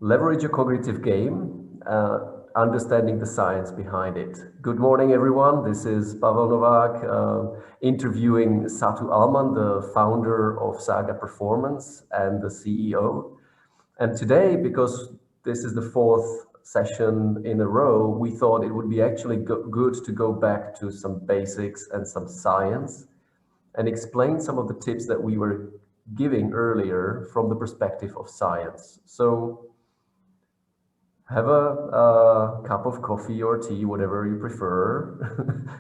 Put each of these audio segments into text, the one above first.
Leverage your cognitive game, understanding the science behind it. Good morning, everyone. This is Pavel Novak interviewing Satu Ahlman, the founder of Saga Performance and the CEO. And today, because this is the fourth session in a row, we thought it would be actually good to go back to some basics and some science and explain some of the tips that we were giving earlier from the perspective of science. So have a cup of coffee or tea, whatever you prefer.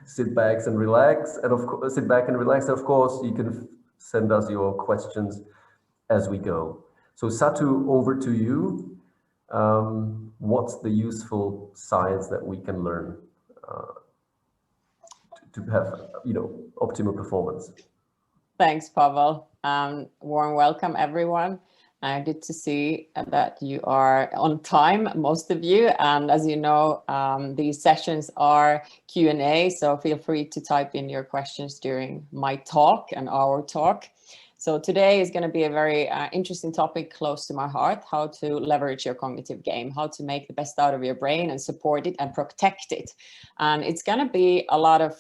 Sit back and relax. And of course, of course, you can send us your questions as we go. So Satu, over to you. What's the useful science that we can learn to have, optimal performance? Thanks, Pavel. Warm welcome, everyone. Good to see that you are on time, most of you. And as you know, these sessions are Q&A, so feel free to type in your questions during my talk and our talk. So today is going to be a very interesting topic close to my heart: how to leverage your cognitive game, how to make the best out of your brain and support it and protect it. And it's going to be a lot of,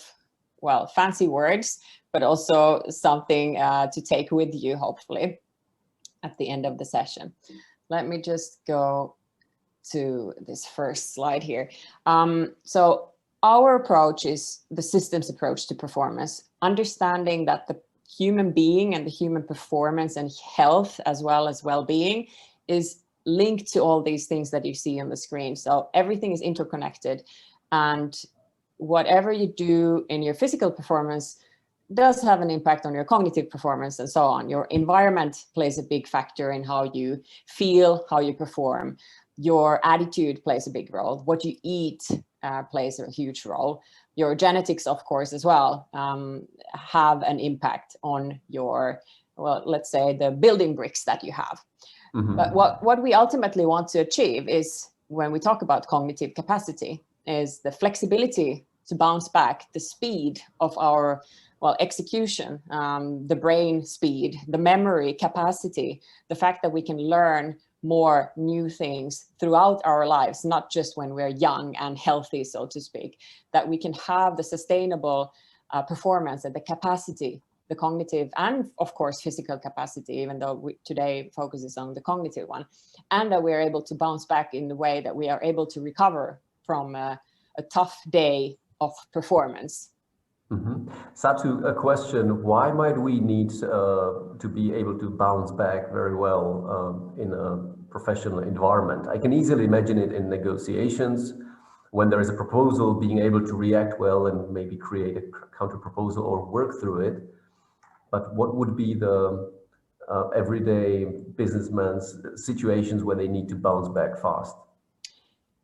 well, fancy words, but also something to take with you, hopefully, at the end of the session. Let me just go to this first slide here. So our approach is the systems approach to performance, understanding that the human being and the human performance and health, as well as well-being, is linked to all these things that you see on the screen. So everything is interconnected, and whatever you do in your physical performance does have an impact on your cognitive performance and so on. Your environment plays a big factor in how you feel, how you perform. Your attitude plays a big role. What you eat plays a huge role. Your genetics, of course, as well, have an impact on your, well, let's say the building bricks that you have. Mm-hmm. But what we ultimately want to achieve is, when we talk about cognitive capacity, is the flexibility to bounce back, the speed of our execution, the brain speed, the memory capacity, the fact that we can learn more new things throughout our lives, not just when we're young and healthy, so to speak, that we can have the sustainable performance and the capacity, the cognitive and, of course, physical capacity, even though we today focuses on the cognitive one, and that we're able to bounce back in the way that we are able to recover from a tough day of performance. Mm-hmm. Satu, a question: why might we need to be able to bounce back very well in a professional environment? I can easily imagine it in negotiations, when there is a proposal, being able to react well and maybe create a counter proposal or work through it. But what would be the everyday businessman's situations where they need to bounce back fast?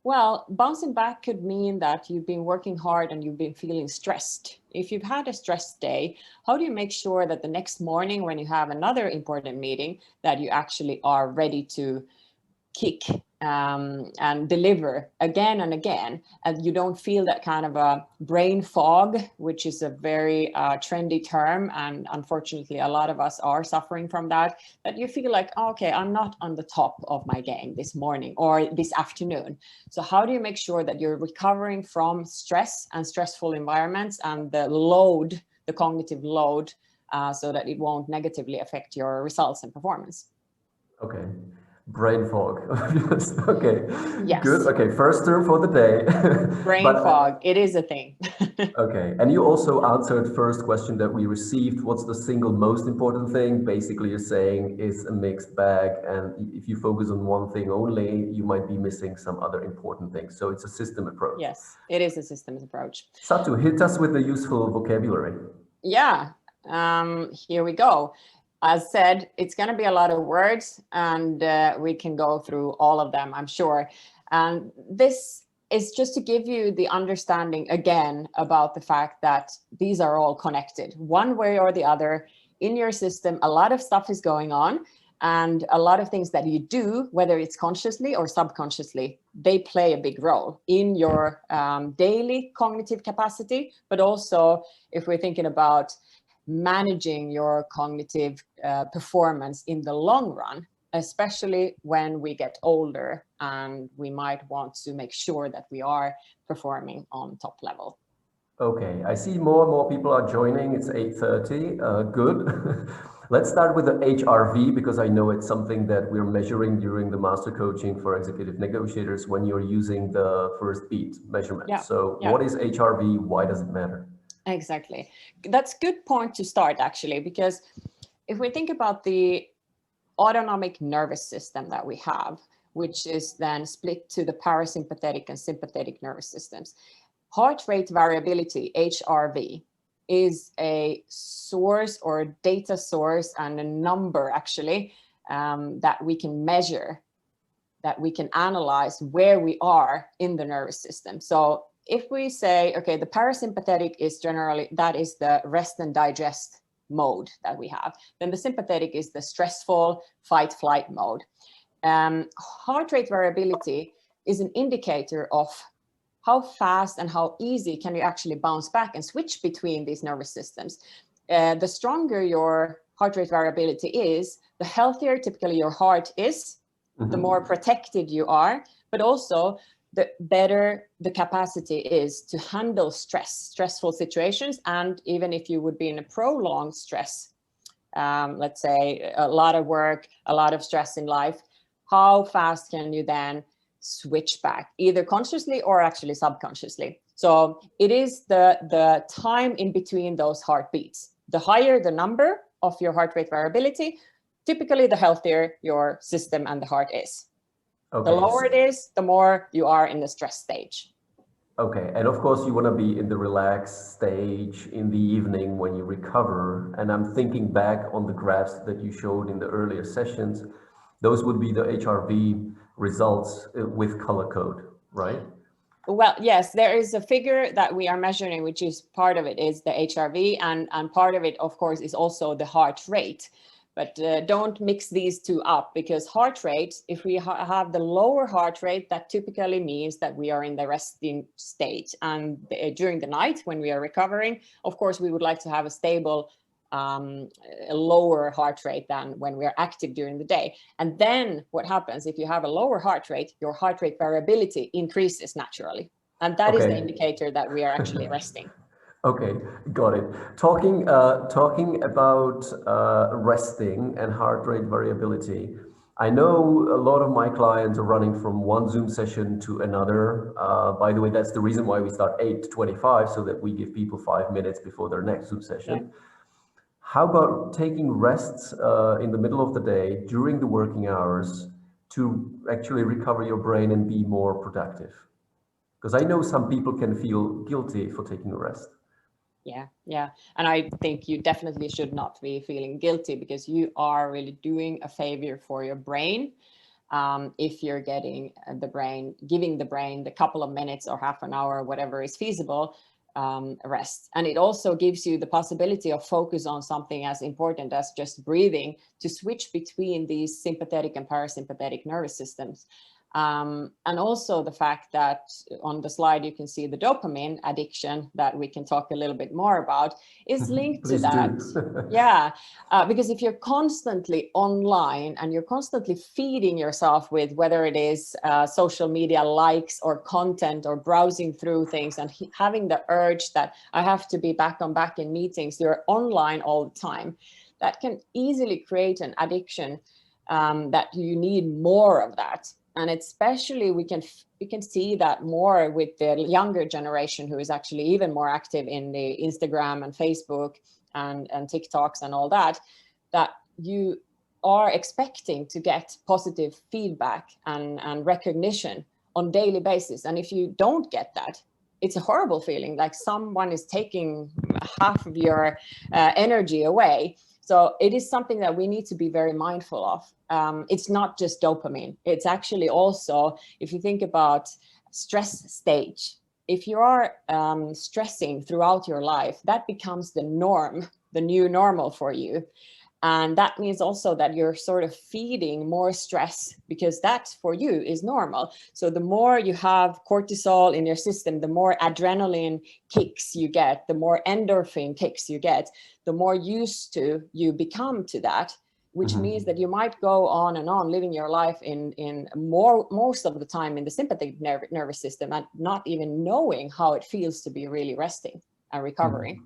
Well, bouncing back could mean that you've been working hard and you've been feeling stressed. If you've had a stressed day, how do you make sure that the next morning, when you have another important meeting, that you actually are ready to kick and deliver again and again, and you don't feel that kind of a brain fog, which is a very trendy term, and unfortunately a lot of us are suffering from that you feel like, oh, okay, I'm not on the top of my game this morning or this afternoon. So how do you make sure that you're recovering from stress and stressful environments and the load, the cognitive load, so that it won't negatively affect your results and performance? Okay. Brain fog. Okay. Yes. Good. Okay. First term for the day. Brain fog. It is a thing. Okay. And you also answered first question that we received. What's the single most important thing? Basically, you're saying it's a mixed bag. And if you focus on one thing only, you might be missing some other important things. So it's a system approach. Yes, it is a systems approach. Satu, hit us with the useful vocabulary. Yeah. Here we go. As said, it's going to be a lot of words, and we can go through all of them, I'm sure. And this is just to give you the understanding again about the fact that these are all connected one way or the other in your system. A lot of stuff is going on, and a lot of things that you do, whether it's consciously or subconsciously, they play a big role in your daily cognitive capacity. But also, if we're thinking about managing your cognitive performance in the long run, especially when we get older and we might want to make sure that we are performing on top level. Okay, I see more and more people are joining. It's 8:30. Good. Let's start with the HRV because I know it's something that we're measuring during the master coaching for executive negotiators when you're using the first beat measurement. Yeah. So Yeah. what is HRV? Why does it matter? Exactly. That's a good point to start, actually, because if we think about the autonomic nervous system that we have, which is then split to the parasympathetic and sympathetic nervous systems, heart rate variability, HRV, is a source or data source and a number actually that we can measure, that we can analyze where we are in the nervous system. So if we say, okay, the parasympathetic is generally, that is the rest and digest mode that we have. Then the sympathetic is the stressful fight flight mode. Heart rate variability is an indicator of how fast and how easy can you actually bounce back and switch between these nervous systems. The stronger your heart rate variability is, the healthier typically your heart is, the more protected you are, but also the better the capacity is to handle stressful situations. And even if you would be in a prolonged stress, let's say a lot of work, a lot of stress in life, how fast can you then switch back, either consciously or actually subconsciously? So it is the time in between those heartbeats. The higher the number of your heart rate variability, typically the healthier your system and the heart is. Okay. The lower it is, the more you are in the stress stage. Okay, and of course you want to be in the relaxed stage in the evening when you recover. And I'm thinking back on the graphs that you showed in the earlier sessions. Those would be the HRV results with color code, right? Well, yes, there is a figure that we are measuring, which is part of it is the HRV, and part of it, of course, is also the heart rate. But don't mix these two up, because heart rate, if we have the lower heart rate, that typically means that we are in the resting state. And during the night when we are recovering, of course, we would like to have a stable, a lower heart rate than when we are active during the day. And then what happens if you have a lower heart rate, your heart rate variability increases naturally. And that is the indicator that we are actually resting. Okay, got it. Talking about resting and heart rate variability, I know a lot of my clients are running from one Zoom session to another. By the way, that's the reason why we start 8:25, so that we give people 5 minutes before their next Zoom session. Yeah. How about taking rests in the middle of the day during the working hours to actually recover your brain and be more productive? Because I know some people can feel guilty for taking a rest. Yeah. And I think you definitely should not be feeling guilty, because you are really doing a favor for your brain if you're giving the brain the couple of minutes or half an hour, whatever is feasible, rest. And it also gives you the possibility of focus on something as important as just breathing, to switch between these sympathetic and parasympathetic nervous systems. And also the fact that on the slide you can see the dopamine addiction that we can talk a little bit more about is linked to that. Yeah, because if you're constantly online and you're constantly feeding yourself with whether it is social media likes or content or browsing through things and having the urge that I have to be back in meetings, you're online all the time, that can easily create an addiction that you need more of that. And especially we can see that more with the younger generation, who is actually even more active in the Instagram and Facebook and TikToks and all that, that you are expecting to get positive feedback and recognition on daily basis. And if you don't get that, it's a horrible feeling, like someone is taking half of your energy away. So it is something that we need to be very mindful of. It's not just dopamine. It's actually also, if you think about stress stage, if you are stressing throughout your life, that becomes the norm, the new normal for you. And that means also that you're sort of feeding more stress, because that for you is normal. So the more you have cortisol in your system, the more adrenaline kicks you get, the more endorphin kicks you get, the more used to you become to that. which means that you might go on and on living your life in most of the time in the sympathetic nervous system and not even knowing how it feels to be really resting and recovering.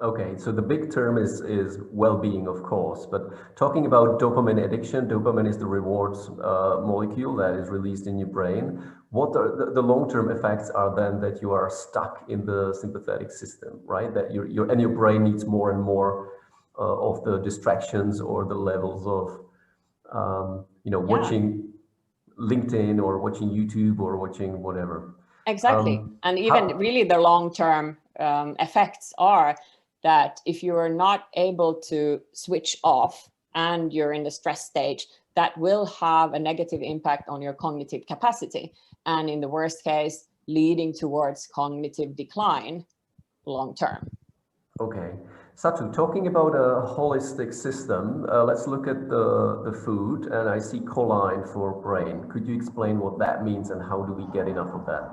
Okay, so the big term is well-being, of course, but talking about dopamine addiction, dopamine is the rewards molecule that is released in your brain. What are the long-term effects are then that you are stuck in the sympathetic system, right? That your brain needs more and more of the distractions or the levels of, watching LinkedIn or watching YouTube or watching whatever. Exactly. And even really the long-term effects are that if you are not able to switch off and you're in the stress stage, that will have a negative impact on your cognitive capacity. And in the worst case, leading towards cognitive decline long term. Okay. Satu, talking about a holistic system, let's look at the food, and I see choline for brain. Could you explain what that means and how do we get enough of that?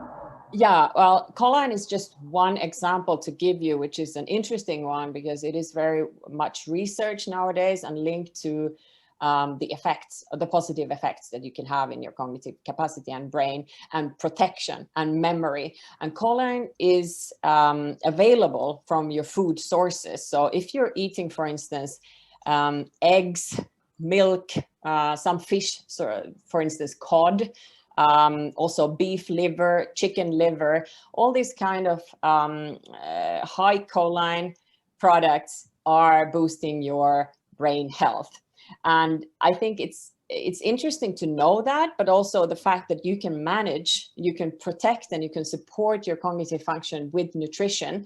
Yeah, well, choline is just one example to give you, which is an interesting one because it is very much researched nowadays and linked to the effects, the positive effects that you can have in your cognitive capacity and brain and protection and memory. And choline is available from your food sources. So if you're eating, for instance, eggs, milk, some fish, so for instance, cod, also beef liver, chicken liver, all these kind of high choline products are boosting your brain health. And I think it's interesting to know that, but also the fact that you can manage, you can protect, and you can support your cognitive function with nutrition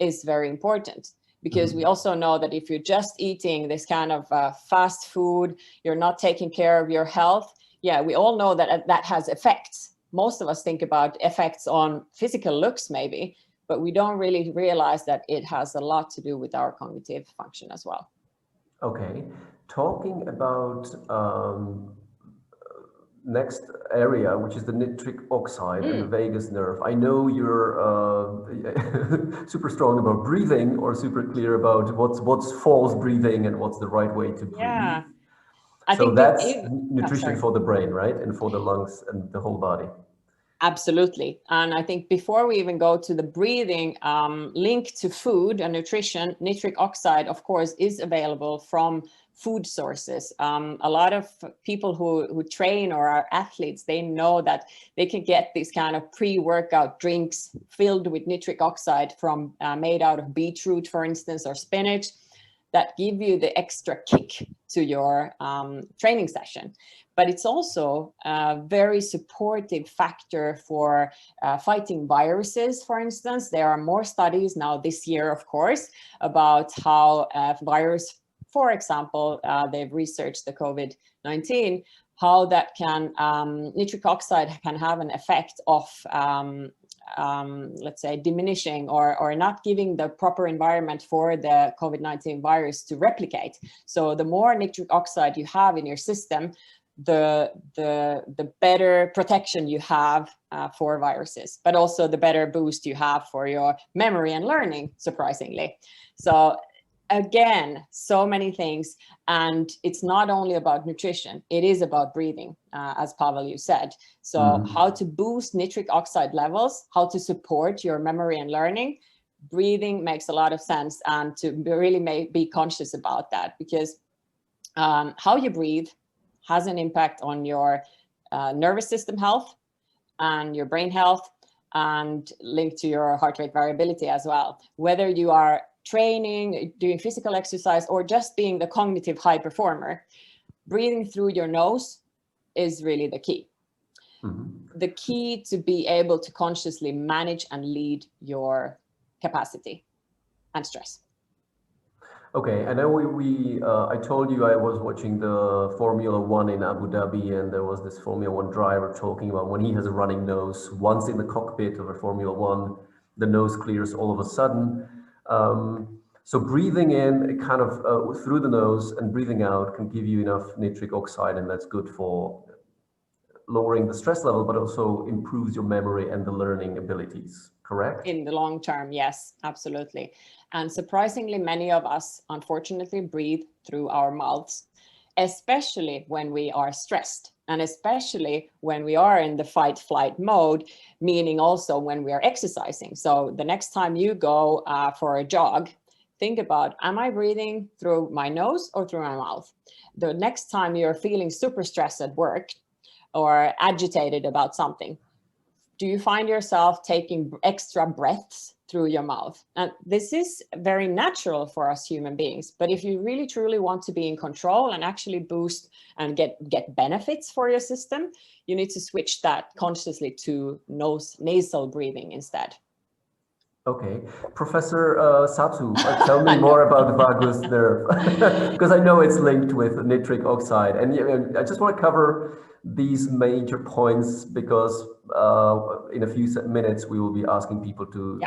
is very important. Because we also know that if you're just eating this kind of fast food, you're not taking care of your health. Yeah, we all know that that has effects. Most of us think about effects on physical looks maybe, but we don't really realize that it has a lot to do with our cognitive function as well. Okay, talking about next area, which is the nitric oxide and the vagus nerve. I know you're super strong about breathing or super clear about what's false breathing and what's the right way to breathe. Yeah. I So think that's nutrition for the brain, right? And for the lungs and the whole body. Absolutely. And I think before we even go to the breathing link to food and nutrition, nitric oxide, of course, is available from food sources. A lot of people who train or are athletes, they know that they can get these kind of pre-workout drinks filled with nitric oxide from made out of beetroot, for instance, or spinach, that give you the extra kick to your training session. But it's also a very supportive factor for fighting viruses, for instance. There are more studies now this year, of course, about how virus, for example, they've researched the COVID-19, how that can, nitric oxide can have an effect of let's say, diminishing or not giving the proper environment for the COVID-19 virus to replicate. So the more nitric oxide you have in your system, the better protection you have for viruses, but also the better boost you have for your memory and learning, surprisingly. So again, so many things. And it's not only about nutrition, it is about breathing, as Pavel, you said. So how to boost nitric oxide levels, how to support your memory and learning, breathing makes a lot of sense, and to really be conscious about that, because how you breathe has an impact on your nervous system health and your brain health, and linked to your heart rate variability as well. Whether you are training, doing physical exercise, or just being the cognitive high performer, breathing through your nose is really the key. The key to be able to consciously manage and lead your capacity and stress. Okay, I know I told you I was watching the Formula One in Abu Dhabi, and there was this Formula One driver talking about when he has a running nose, once in the cockpit of a Formula One, the nose clears all of a sudden. So breathing in kind of through the nose and breathing out can give you enough nitric oxide, and that's good for lowering the stress level, but also improves your memory and the learning abilities, correct? In the long term, yes, absolutely. And surprisingly, many of us, unfortunately, breathe through our mouths. especially when we are stressed, and especially when we are in the fight-flight mode, meaning also when we are exercising. So the next time you go for a jog, think about, am I breathing through my nose or through my mouth? The next time you're feeling super stressed at work or agitated about something, do you find yourself taking extra breaths through your mouth? And this is very natural for us human beings. But if you really truly want to be in control and actually boost and get benefits for your system, you need to switch that consciously to nasal breathing instead. Okay, Professor Satu, tell me more about the vagus nerve, because I know it's linked with nitric oxide, and I just want to cover these major points because in a few minutes we will be asking people to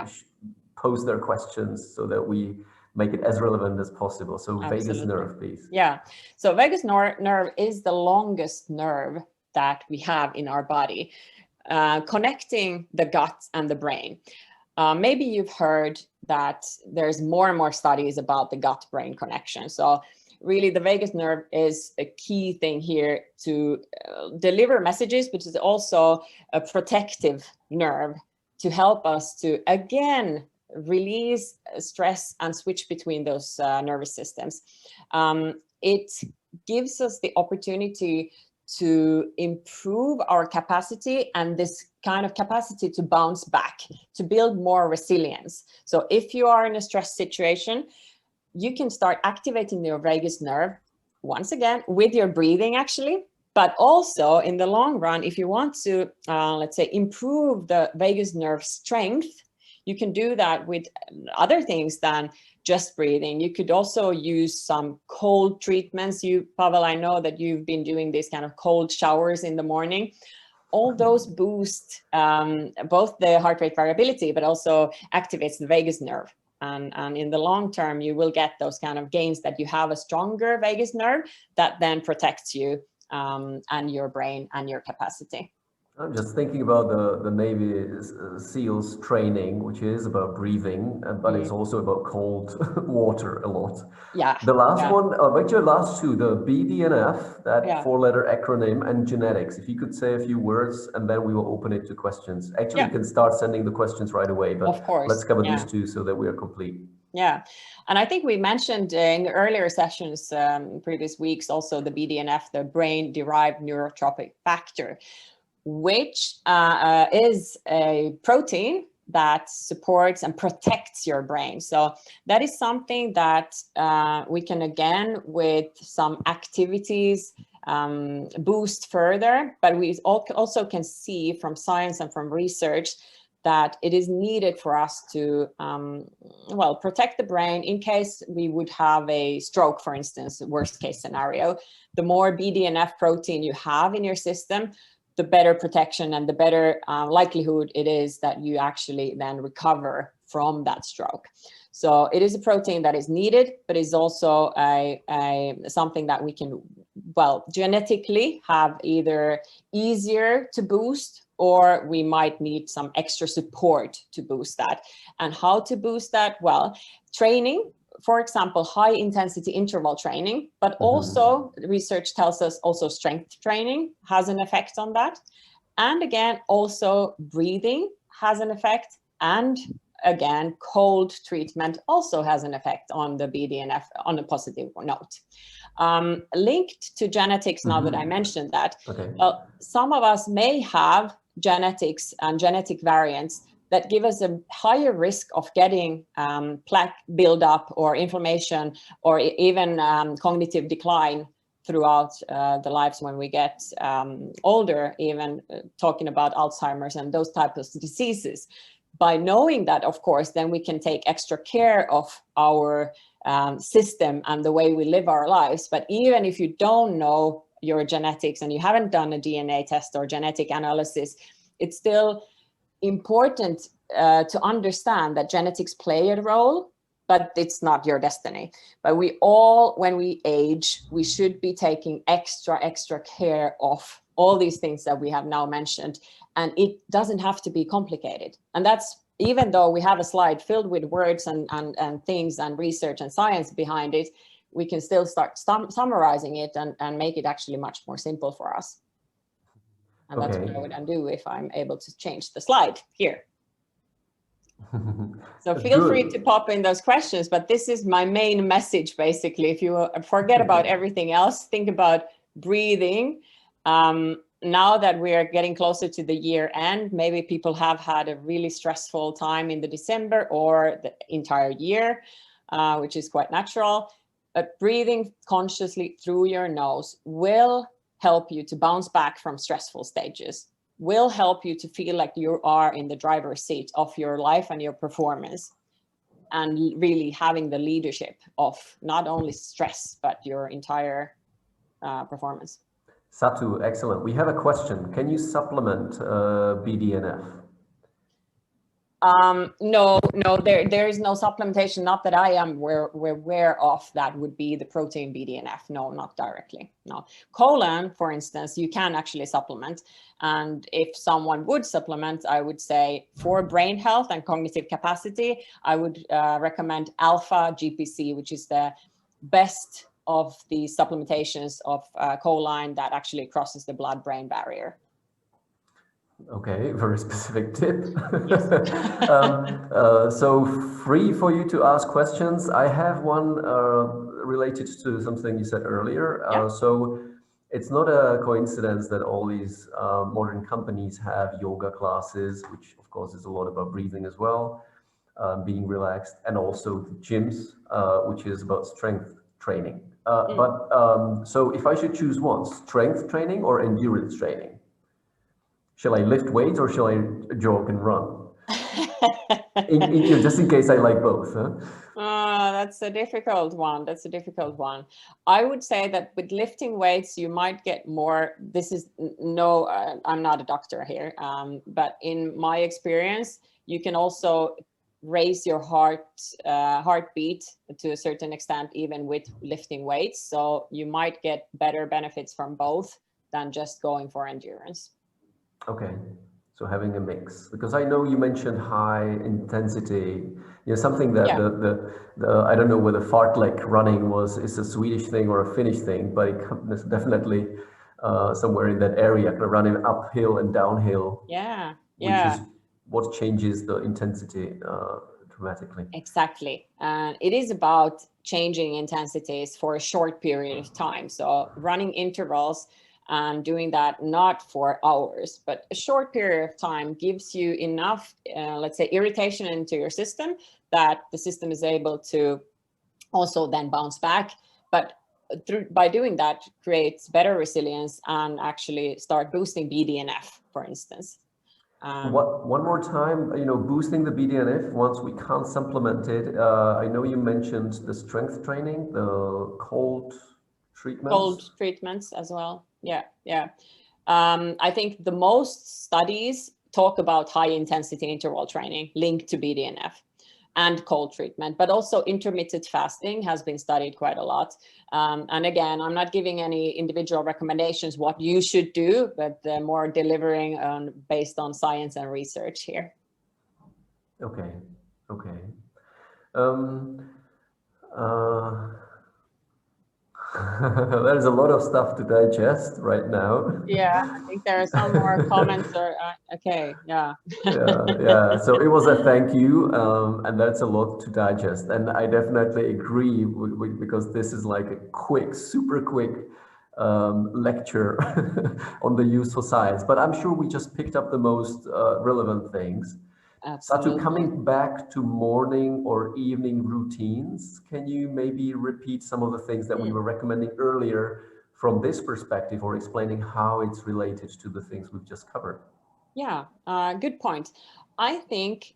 pose their questions so that we make it as relevant as possible. So vagus nerve, please. Yeah, so vagus nerve is the longest nerve that we have in our body, connecting the gut and the brain. Maybe you've heard that there's more and more studies about the gut-brain connection. So really the vagus nerve is a key thing here to deliver messages, but it's also a protective nerve to help us to, again, release stress and switch between those nervous systems. It gives us the opportunity to improve our capacity and this kind of capacity to bounce back, to build more resilience. So if you are in a stress situation, you can start activating your vagus nerve once again with your breathing actually, but also in the long run, if you want to, let's say, improve the vagus nerve strength, you can do that with other things than just breathing. You could also use some cold treatments. Pavel, I know that you've been doing these kind of cold showers in the morning. All those boost both the heart rate variability, but also activates the vagus nerve. And in the long term, you will get those kind of gains that you have a stronger vagus nerve that then protects you and your brain and your capacity. I'm just thinking about the Navy SEALs training, which is about breathing, but it's also about cold water a lot. Yeah. The last one, actually last two, the BDNF, that four-letter acronym, and genetics. If you could say a few words, and then we will open it to questions. Actually, you can start sending the questions right away, but of course, let's cover these two so that we are complete. Yeah, and I think we mentioned in the earlier sessions, previous weeks, also the BDNF, the brain-derived neurotrophic factor, which is a protein that supports and protects your brain. So that is something that we can, again, with some activities, boost further. But we also can see from science and from research that it is needed for us to, well, protect the brain in case we would have a stroke, for instance, worst case scenario. The more BDNF protein you have in your system, the better protection and the better likelihood it is that you actually then recover from that stroke. So it is a protein that is needed, but is also something that we can, well, genetically have either easier to boost, or we might need some extra support to boost that. And how to boost that? Well, training, for example, high intensity interval training, but also research tells us also strength training has an effect on that. And again, also breathing has an effect. And again, cold treatment also has an effect on the BDNF on a positive note. Linked to genetics, now that I mentioned that, well, some of us may have genetics and genetic variants that give us a higher risk of getting plaque buildup or inflammation or even cognitive decline throughout the lives when we get older, even talking about Alzheimer's and those types of diseases. By knowing that, of course, then we can take extra care of our system and the way we live our lives. But even if you don't know your genetics and you haven't done a DNA test or genetic analysis, it's still important to understand that genetics play a role, but it's not your destiny. But we all, when we age, we should be taking extra care of all these things that we have now mentioned. And it doesn't have to be complicated. And that's, even though we have a slide filled with words and things and research and science behind it, we can still start summarizing it and make it actually much more simple for us. And that's what I would undo if I'm able to change the slide here. So feel free to pop in those questions, but this is my main message, basically. If you forget about everything else, think about breathing. Now that we are getting closer to the year end, maybe people have had a really stressful time in the December or the entire year, which is quite natural. But breathing consciously through your nose will help you to bounce back from stressful stages, will help you to feel like you are in the driver's seat of your life and your performance, and really having the leadership of not only stress, but your entire performance. Satu, excellent. We have a question. Can you supplement BDNF? No, there is no supplementation, not that I am aware of, that would be the protein BDNF. No, not directly. No. Choline, for instance, you can actually supplement. And if someone would supplement, I would say for brain health and cognitive capacity, I would recommend alpha GPC, which is the best of the supplementations of choline that actually crosses the blood-brain barrier. Okay, very specific tip. So free for you to ask questions. I have one related to something you said earlier. Yeah. So it's not a coincidence that all these modern companies have yoga classes, which of course is a lot about breathing as well, being relaxed, and also the gyms, which is about strength training. So if I should choose one, strength training or endurance training? Shall I lift weights or shall I jog and run? Just in case I like both. Huh? That's a difficult one. That's a difficult one. I would say that with lifting weights, you might get more. This is no, I'm not a doctor here, but in my experience, you can also raise your heartbeat to a certain extent, even with lifting weights. So you might get better benefits from both than just going for endurance. Okay, so having a mix, because I know you mentioned high intensity, something that the I don't know whether fartlek running is a Swedish thing or a Finnish thing, but it's definitely somewhere in that area, running uphill and downhill. Yeah, which is what changes the intensity dramatically. Exactly, and it is about changing intensities for a short period of time. So running intervals and doing that not for hours, but a short period of time gives you enough, let's say, irritation into your system that the system is able to also then bounce back. But by doing that, creates better resilience and actually start boosting BDNF, for instance. One more time, boosting the BDNF once we can't supplement it. I know you mentioned the strength training, the cold treatments. Cold treatments as well. Yeah. I think the most studies talk about high intensity interval training linked to BDNF and cold treatment, but also intermittent fasting has been studied quite a lot. And again, I'm not giving any individual recommendations what you should do, but more delivering based on science and research here. Okay. There's a lot of stuff to digest right now. Yeah, I think there are some more comments. Okay, yeah. yeah. So it was a thank you, and that's a lot to digest. And I definitely agree because this is like a super quick lecture on the useful science. But I'm sure we just picked up the most relevant things. Absolutely. Satu, coming back to morning or evening routines, can you maybe repeat some of the things that we were recommending earlier from this perspective, or explaining how it's related to the things we've just covered? Yeah, good point. I think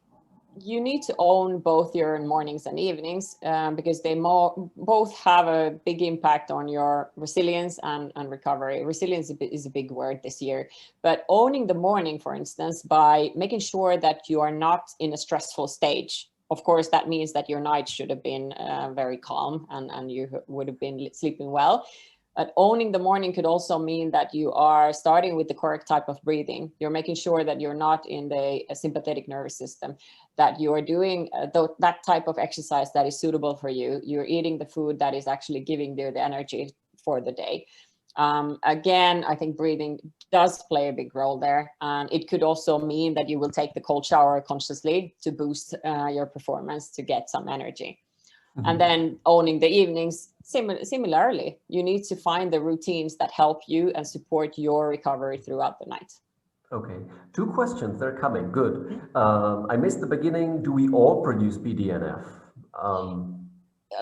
you need to own both your mornings and evenings because they both have a big impact on your resilience and recovery. Resilience is a big word this year, but owning the morning, for instance, by making sure that you are not in a stressful stage. Of course, that means that your night should have been very calm and you would have been sleeping well. But owning the morning could also mean that you are starting with the correct type of breathing. You're making sure that you're not in the sympathetic nervous system, that you are doing that type of exercise that is suitable for you. You're eating the food that is actually giving you the energy for the day. Again, I think breathing does play a big role there. And it could also mean that you will take the cold shower consciously to boost your performance, to get some energy. And then owning the evenings, similarly, you need to find the routines that help you and support your recovery throughout the night. Okay, 2 questions, they're coming, good. I missed the beginning, do we all produce BDNF?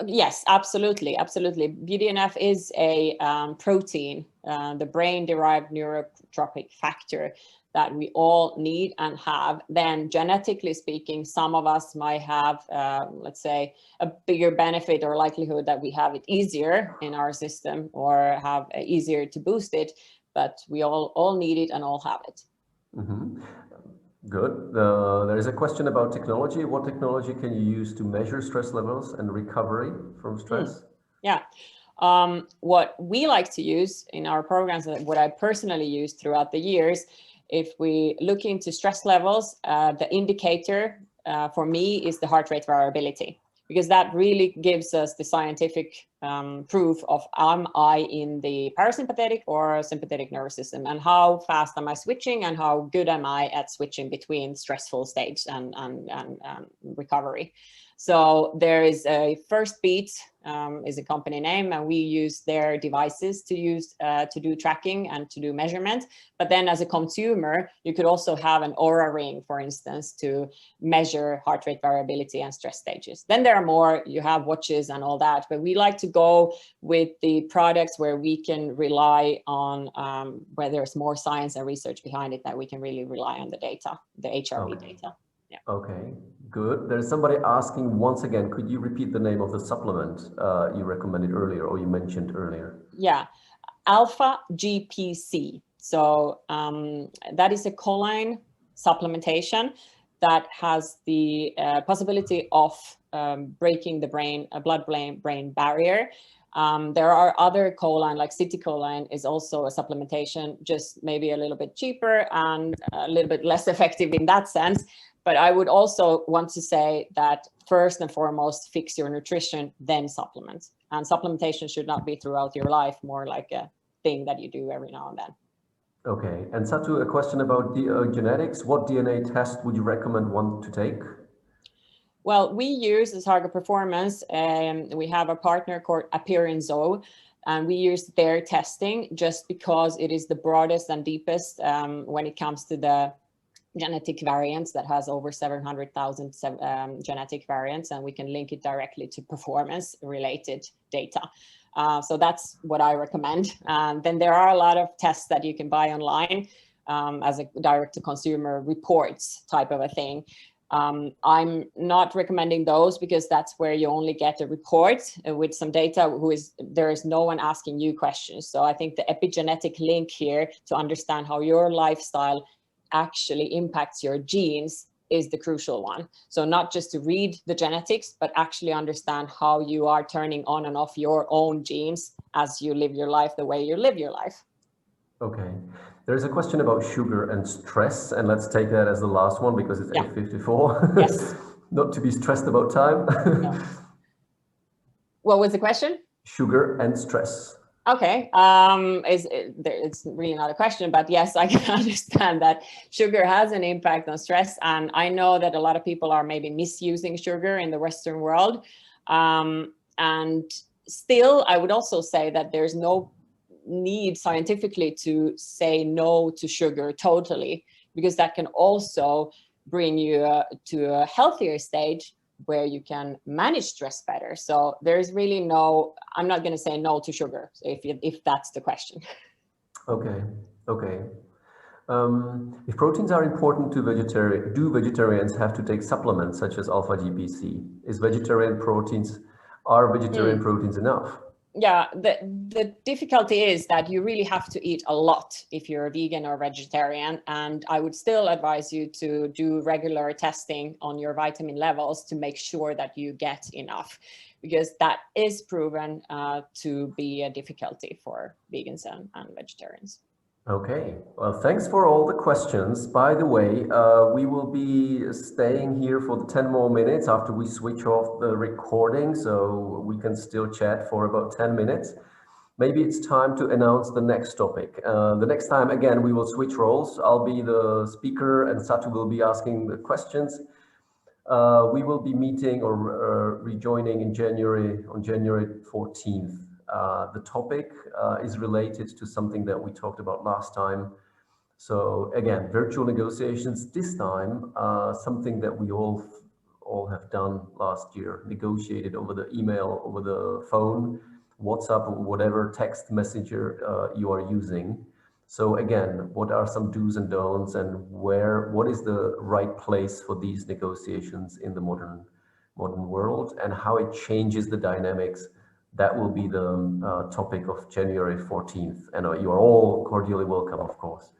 Yes, absolutely, absolutely. BDNF is a protein, the brain-derived neurotrophic factor that we all need and have. Then genetically speaking, some of us might have, let's say, a bigger benefit or likelihood that we have it easier in our system or have easier to boost it, but we all need it and all have it. Good. There is a question about technology. What technology can you use to measure stress levels and recovery from stress? Yeah. What we like to use in our programs, what I personally use throughout the years, if we look into stress levels, the indicator for me is the heart rate variability, because that really gives us the scientific proof of am I in the parasympathetic or sympathetic nervous system, and how fast am I switching and how good am I at switching between stressful states and recovery. So there is a First Beat is a company name, and we use their devices to use to do tracking and to do measurement. But then as a consumer, you could also have an Aura ring, for instance, to measure heart rate variability and stress stages. Then there are more, you have watches and all that, but we like to go with the products where we can rely on where there's more science and research behind it, that we can really rely on the data, the HRV data. Yeah. Okay, good. There's somebody asking once again, could you repeat the name of the supplement you recommended earlier or you mentioned earlier? Yeah, Alpha GPC. So that is a choline supplementation that has the possibility of breaking the blood-brain barrier. There are other choline, like citicholine is also a supplementation, just maybe a little bit cheaper and a little bit less effective in that sense. But I would also want to say that first and foremost, fix your nutrition, then supplement. And supplementation should not be throughout your life, more like a thing that you do every now and then. Okay, and Satu, a question about the genetics. What DNA test would you recommend one to take? Well, we use as Target Performance, and we have a partner called Appearance Zoo, and we use their testing just because it is the broadest and deepest when it comes to the genetic variants, that has over 700,000 genetic variants, and we can link it directly to performance related data. So that's what I recommend. Then there are a lot of tests that you can buy online as a direct to consumer reports type of a thing. I'm not recommending those because that's where you only get a report with some data there is no one asking you questions. So I think the epigenetic link here to understand how your lifestyle actually impacts your genes is the crucial one. So not just to read the genetics, but actually understand how you are turning on and off your own genes as you live your life the way you live your life. Okay. There's a question about sugar and stress, and let's take that as the last one because it's 8:54. Yes. Not to be stressed about time. No. What was the question? Sugar and stress. Okay, it's really not a question, but yes, I can understand that sugar has an impact on stress. And I know that a lot of people are maybe misusing sugar in the Western world. And still, I would also say that there's no need scientifically to say no to sugar totally, because that can also bring you to a healthier stage where you can manage stress better. So there's really I'm not going to say no to sugar, if that's the question. Okay. If proteins are important to do vegetarians have to take supplements such as alpha GPC? Are vegetarian proteins enough? yeah, the difficulty is that you really have to eat a lot if you're a vegan or vegetarian, and I would still advise you to do regular testing on your vitamin levels to make sure that you get enough, because that is proven to be a difficulty for vegans and vegetarians. Okay, well, thanks for all the questions. By the way, we will be staying here for the 10 more minutes after we switch off the recording, so we can still chat for about 10 minutes. Maybe it's time to announce the next topic. The next time, again, we will switch roles. I'll be the speaker and Satu will be asking the questions. We will be meeting or rejoining in January, on January 14th. The topic is related to something that we talked about last time. So again, virtual negotiations, this time, something that we all have done last year, negotiated over the email, over the phone, WhatsApp, or whatever text messenger you are using. So again, what are some do's and don'ts, and what is the right place for these negotiations in the modern world, and how it changes the dynamics? That will be the topic of January 14th. And you are all cordially welcome, of course.